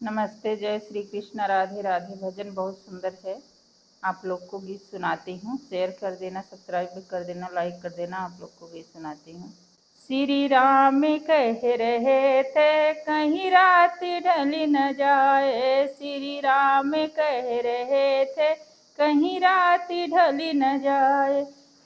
नमस्ते, जय श्री कृष्ण, राधे राधे। भजन बहुत सुंदर है। आप लोग को गीत सुनाती हूँ। शेयर कर देना, सब्सक्राइब कर देना, लाइक कर देना। आप लोग को गीत सुनाती हूँ। श्री राम कह रहे थे कहीं रात ढल न जाए। श्री राम कह रहे थे कहीं रात ढल न जाए।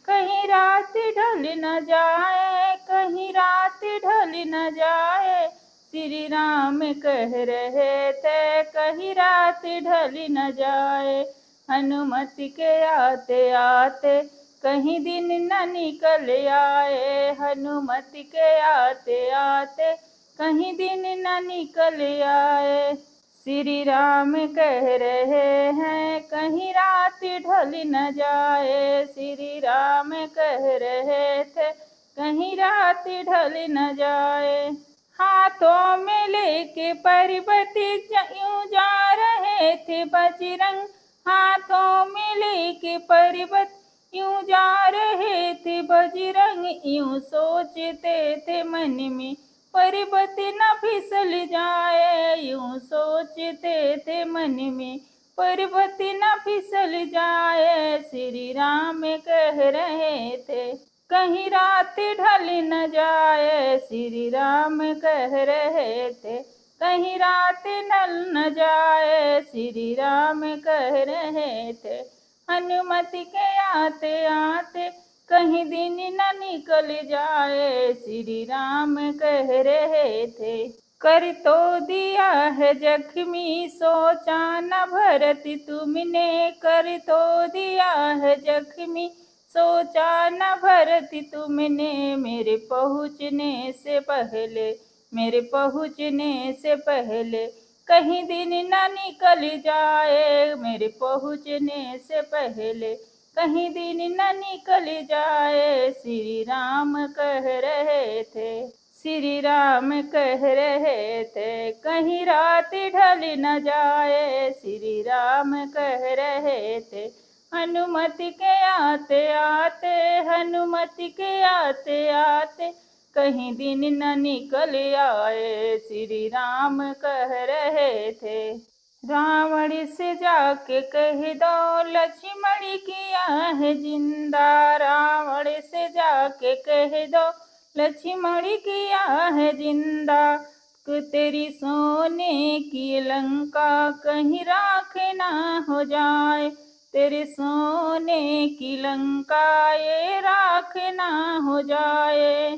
कहीं रात ढल न जाए, कहीं रात ढल न जाए। श्री राम कह रहे थे कहीं रात ढल न जाए। हनुमति के आते आते कहीं दिन न निकल आए। हनुमति के आते आते कहीं दिन न निकल आए। श्री राम कह रहे हैं कहीं रात ढल न जाए। श्री राम कह रहे थे कहीं रात ढल न जाए। हाथों में लेके पर्वत यूं जा रहे थे बजरंग। हाथों में लेके पर्वत यूं जा रहे थे बजरंग। यूं सोचते थे मन में पर्वत न फिसल जाए। यूं सोचते थे मन में पर्वत न फिसल जाए। श्री राम कह रहे थे कहीं रात ढल न जाए। श्री राम कह रहे थे कहीं रात ढल न जाए। श्री राम कह रहे थे हनुमति के आते आते कहीं दिन न निकल जाए। श्री राम कह रहे थे कर तो दिया है जख्मी, सोचा न भरत तुमने। कर तो दिया है जख्मी, सोचा न भरत तुमने। मेरे पहुँचने से पहले, मेरे पहुँचने से पहले कहीं दिन न निकल जाए। मेरे पहुँचने से पहले कहीं दिन न निकल जाए। श्री राम कह रहे थे, श्री राम कह रहे थे कहीं रात ढल न जाए। श्री राम कह रहे थे हनुमति के आते आते, हनुमति के आते आते कहीं दिन न निकल आए। श्री राम कह रहे थे रावण से जाके कह दो लक्ष्मण किया है जिंदा। रावण से जाके कह दो लक्ष्मण किया है जिंदा। तेरी सोने की लंका कहीं राख ना हो जाए। तेरे सोने की लंका ये राख ना हो जाए।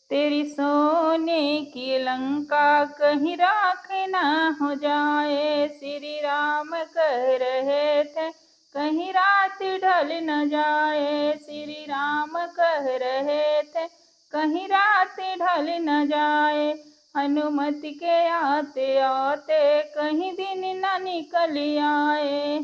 तेरी सोने की लंका कहीं राख ना हो जाए। श्री राम कह रहे थे कहीं रात ढल न जाए। श्री राम कह रहे थे कहीं रात ढल न जाए। हनुमति के आते आते कहीं दिन न निकल आए।